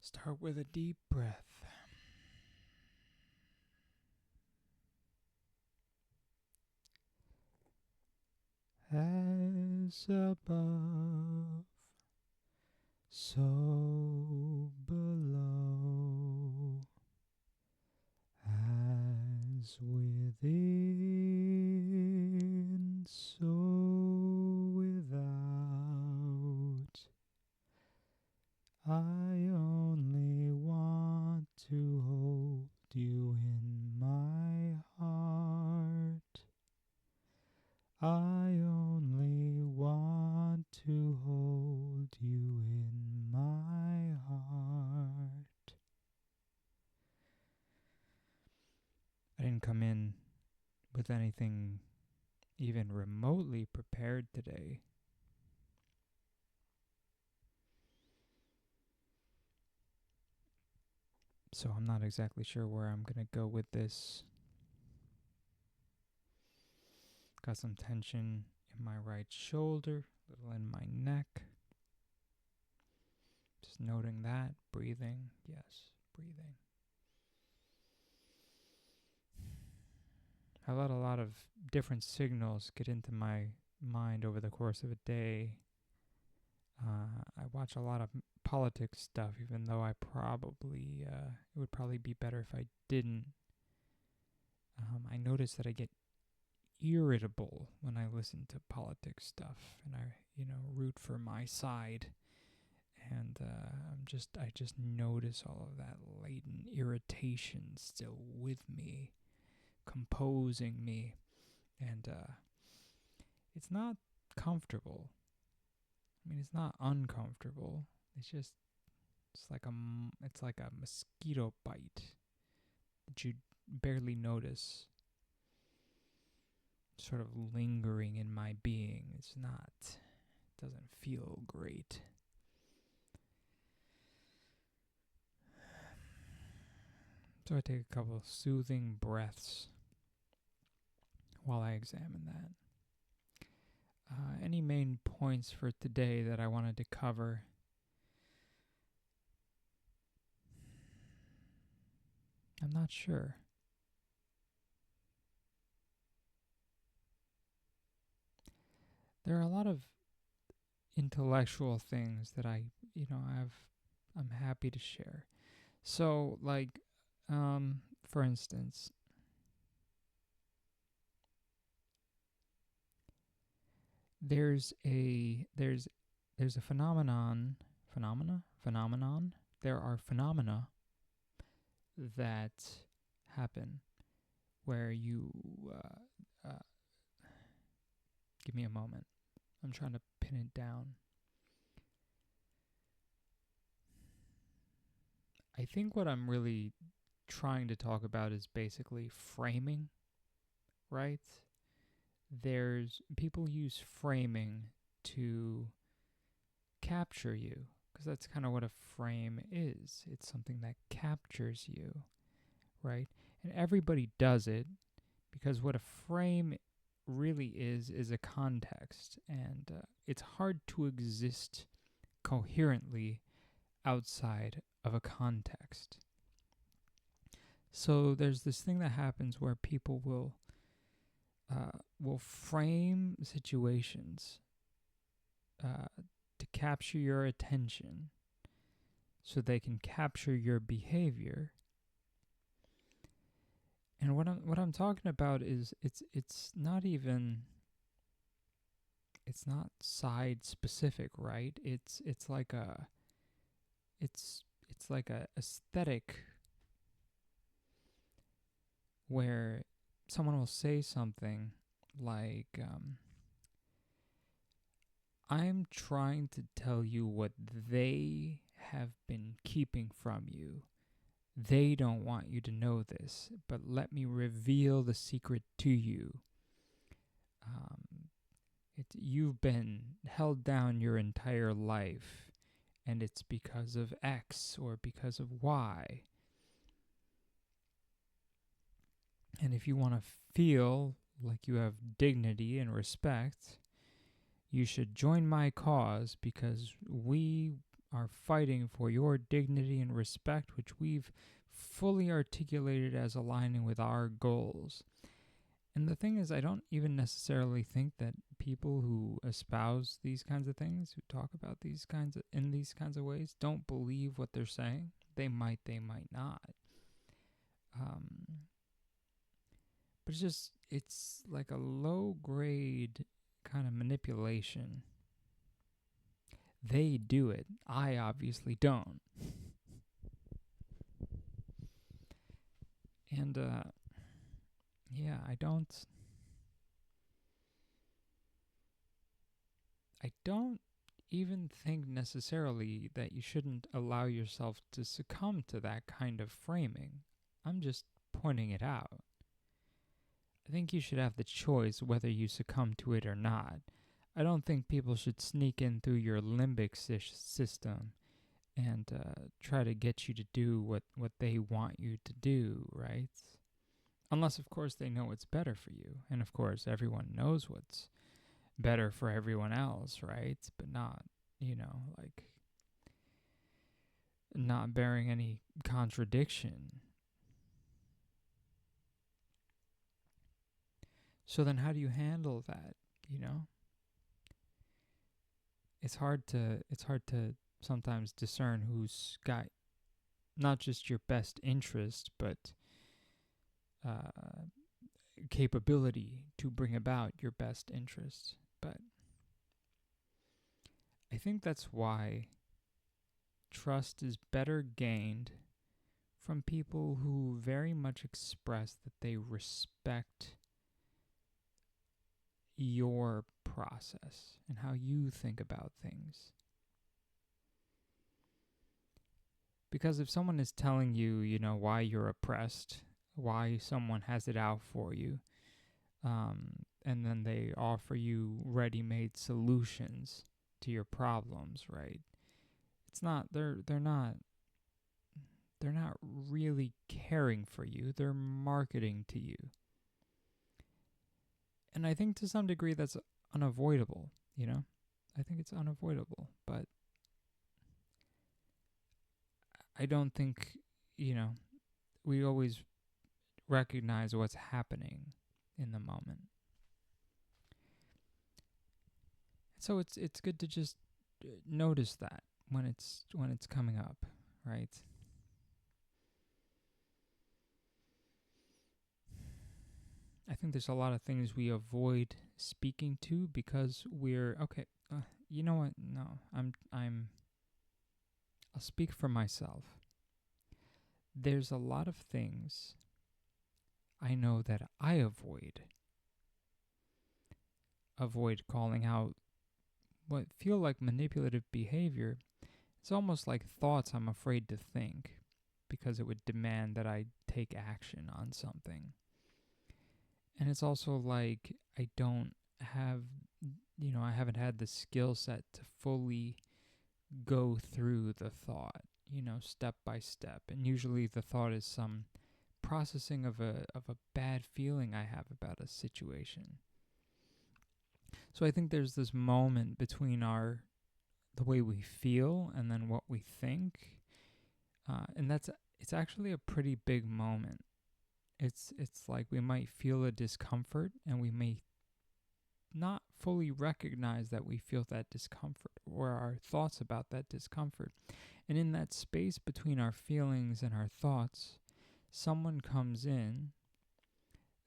Start with a deep breath. As above, so below. As within, so without. I only want to hold you in my heart. I only want to hold you in my heart. I didn't come in with anything even remotely prepared today. So I'm not exactly sure where I'm going to go with this. Got some tension in my right shoulder, a little in my neck. Just noting that, breathing, yes, breathing. I let a lot of different signals get into my mind over the course of a day. I watch a lot of politics stuff, even though it would probably be better if I didn't. I notice that I get irritable when I listen to politics stuff, and I root for my side, and I just notice all of that latent irritation still with me, composing me, and it's not comfortable. I mean, it's not uncomfortable. It's like a mosquito bite that you barely notice, sort of lingering in my being. It doesn't feel great. So I take a couple of soothing breaths while I examine that. Any main points for today that I wanted to cover? I'm not sure. There are a lot of intellectual things that I'm happy to share. So, like, for instance, there's a phenomenon. There are phenomena that happen where you give me a moment. I'm trying to pin it down. I think what I'm really trying to talk about is basically framing, right? People use framing to capture you, because that's kind of what a frame is. It's something that captures you, right? And everybody does it because what a frame really is a context, and it's hard to exist coherently outside of a context. So there's this thing that happens where people will frame situations to capture your attention so they can capture your behavior. And what I'm talking about is it's not side specific, right? It's like a aesthetic where someone will say something like, I'm trying to tell you what they have been keeping from you. They don't want you to know this, but let me reveal the secret to you. You've been held down your entire life, and it's because of X or because of Y. And if you want to feel like you have dignity and respect, you should join my cause because we are fighting for your dignity and respect, which we've fully articulated as aligning with our goals. And the thing is, I don't even necessarily think that people who espouse these kinds of things, who talk about these kinds of ways, don't believe what they're saying. They might not. But it's like a low grade kind of manipulation. They do it. I obviously don't. And, yeah, I don't even think necessarily that you shouldn't allow yourself to succumb to that kind of framing. I'm just pointing it out. I think you should have the choice whether you succumb to it or not. I don't think people should sneak in through your limbic system and try to get you to do what they want you to do, right? Unless, of course, they know what's better for you. And, of course, everyone knows what's better for everyone else, right? But not, like, not bearing any contradiction. So then how do you handle that, It's hard to sometimes discern who's got not just your best interest, but capability to bring about your best interest. But I think that's why trust is better gained from people who very much express that they respect your process and how you think about things. Because if someone is telling you, why you're oppressed, why someone has it out for you, and then they offer you ready-made solutions to your problems, right? It's not they're not really caring for you. They're marketing to you. And I think to some degree that's unavoidable, I think it's unavoidable, but I don't think, we always recognize what's happening in the moment. So it's good to just notice that when it's coming up, right? I think there's a lot of things we avoid speaking to because we're okay. You know what? No, I'll speak for myself. There's a lot of things I know that I avoid calling out what feel like manipulative behavior. It's almost like thoughts I'm afraid to think because it would demand that I take action on something. And it's also like I don't have, I haven't had the skill set to fully go through the thought, step by step. And usually the thought is some processing of a bad feeling I have about a situation. So I think there's this moment between the way we feel and then what we think. And it's actually a pretty big moment. It's like we might feel a discomfort and we may not fully recognize that we feel that discomfort or our thoughts about that discomfort. And in that space between our feelings and our thoughts, someone comes in,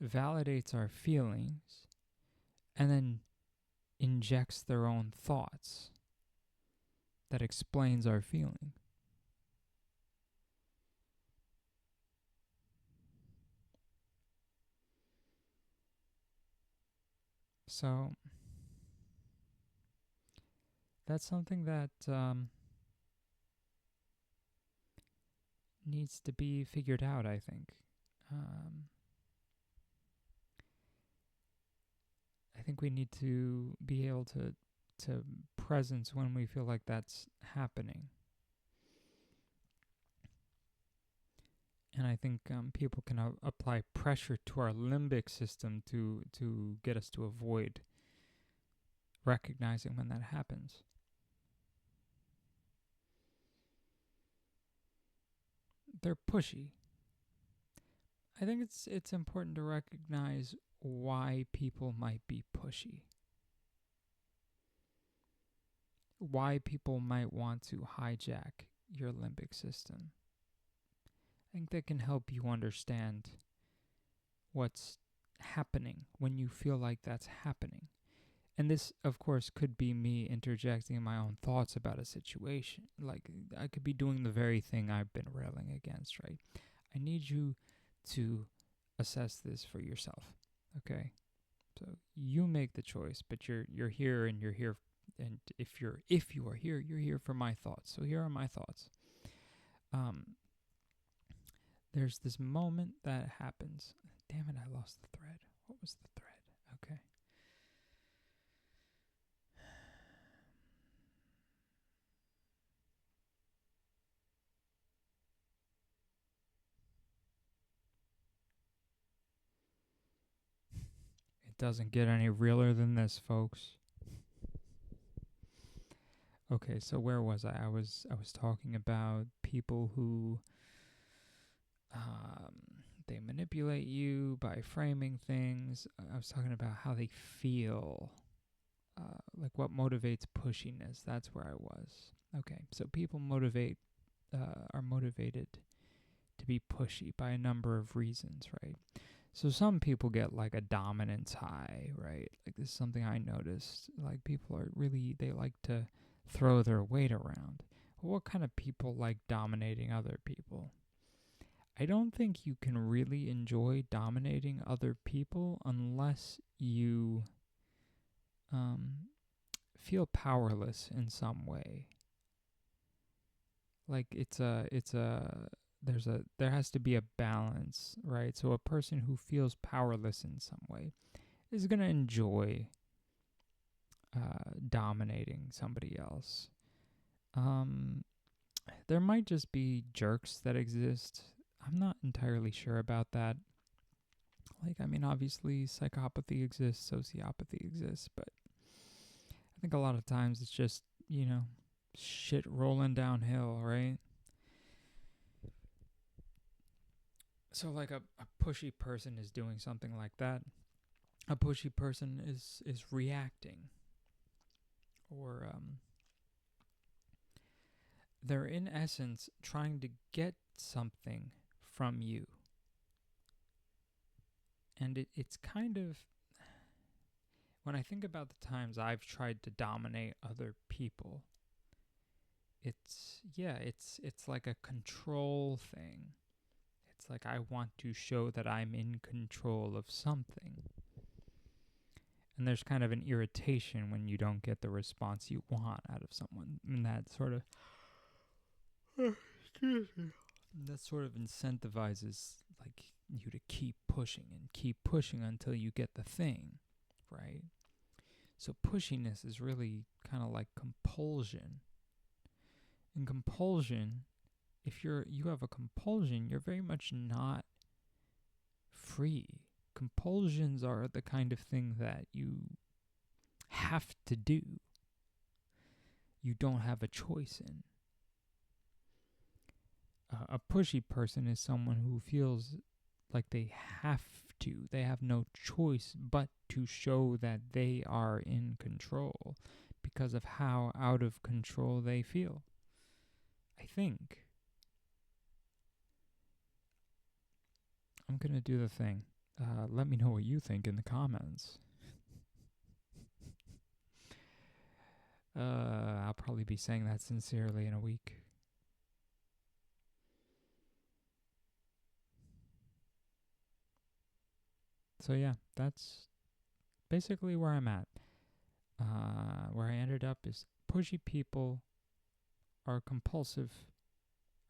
validates our feelings, and then injects their own thoughts that explains our feeling. So that's something that needs to be figured out, I think. I think we need to be able to presence when we feel like that's happening. And I think people can apply pressure to our limbic system to get us to avoid recognizing when that happens. they're pushy. I think it's important to recognize why people might be pushy. Why people might want to hijack your limbic system. I think that can help you understand what's happening when you feel like that's happening. And this, of course, could be me interjecting my own thoughts about a situation. Like, I could be doing the very thing I've been railing against, right? I need you to assess this for yourself, okay? So you make the choice, but you're here, and you're here, and if you are here, you're here for my thoughts. So here are my thoughts. There's this moment that happens. Damn it, I lost the thread. What was the thread? Okay. It doesn't get any realer than this, folks. Okay, so where was I? I was talking about people who they manipulate you by framing things. I was talking about how they feel, like what motivates pushiness. That's where I was. Okay, so people are motivated to be pushy by a number of reasons, right? So some people get like a dominance high, right? Like this is something I noticed. Like people are really, they like to throw their weight around. What kind of people like dominating other people? I don't think you can really enjoy dominating other people unless you feel powerless in some way. Like there has to be a balance, right? So a person who feels powerless in some way is going to enjoy dominating somebody else. There might just be jerks that exist. I'm not entirely sure about that. Like, I mean, obviously psychopathy exists, sociopathy exists, but I think a lot of times it's just, shit rolling downhill, right? So like a pushy person is doing something like that. A pushy person is reacting, or they're in essence trying to get something from you. And it's kind of, when I think about the times I've tried to dominate other people, it's like a control thing. It's like I want to show that I'm in control of something. And there's kind of an irritation when you don't get the response you want out of someone. And that sort of incentivizes like you to keep pushing until you get the thing, right? So pushiness is really kind of like compulsion. And compulsion, if you have a compulsion, you're very much not free. Compulsions are the kind of thing that you have to do. You don't have a choice in. A pushy person is someone who feels like they have to. They have no choice but to show that they are in control because of how out of control they feel. I think. I'm going to do the thing. Let me know what you think in the comments. I'll probably be saying that sincerely in a week. So yeah, that's basically where I'm at. Where I ended up is pushy people are compulsive,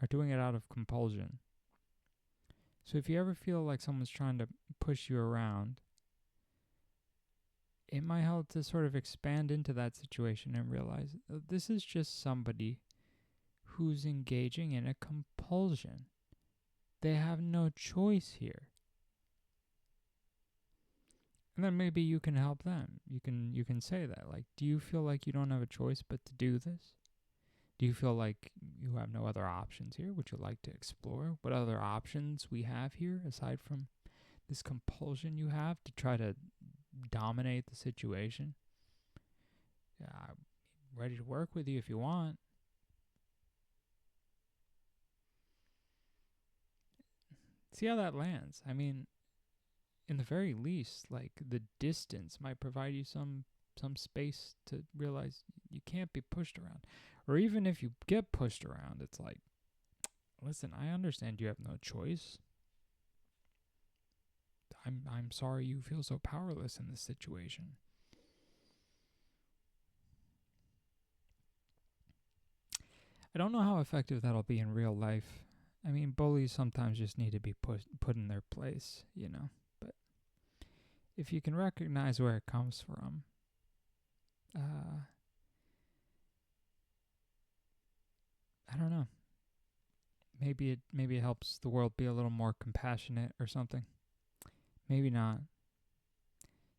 are doing it out of compulsion. So if you ever feel like someone's trying to push you around, it might help to sort of expand into that situation and realize this is just somebody who's engaging in a compulsion. They have no choice here. And then maybe you can help them. You can say that, like, do you feel like you don't have a choice but to do this? Do you feel like you have no other options here? Would you like to explore what other options we have here aside from this compulsion you have to try to dominate the situation? Yeah, I'm ready to work with you if you want. See how that lands. I mean, in the very least, like the distance might provide you some space to realize you can't be pushed around. Or even if you get pushed around, it's like, listen, I understand you have no choice. I'm sorry you feel so powerless in this situation. I don't know how effective that'll be in real life. I mean, bullies sometimes just need to be put in their place, you know. But if you can recognize where it comes from, I don't know. Maybe it helps the world be a little more compassionate or something. Maybe not.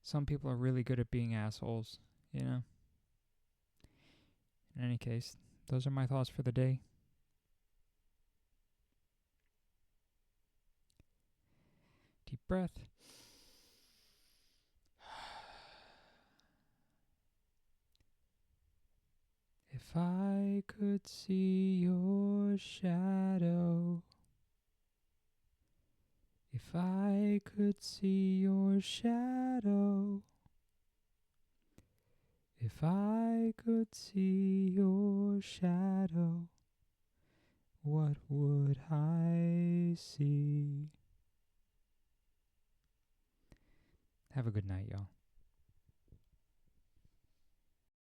Some people are really good at being assholes, you know. In any case, those are my thoughts for the day. Deep breath. If I could see your shadow, if I could see your shadow, if I could see your shadow, what would I see? Have a good night, y'all.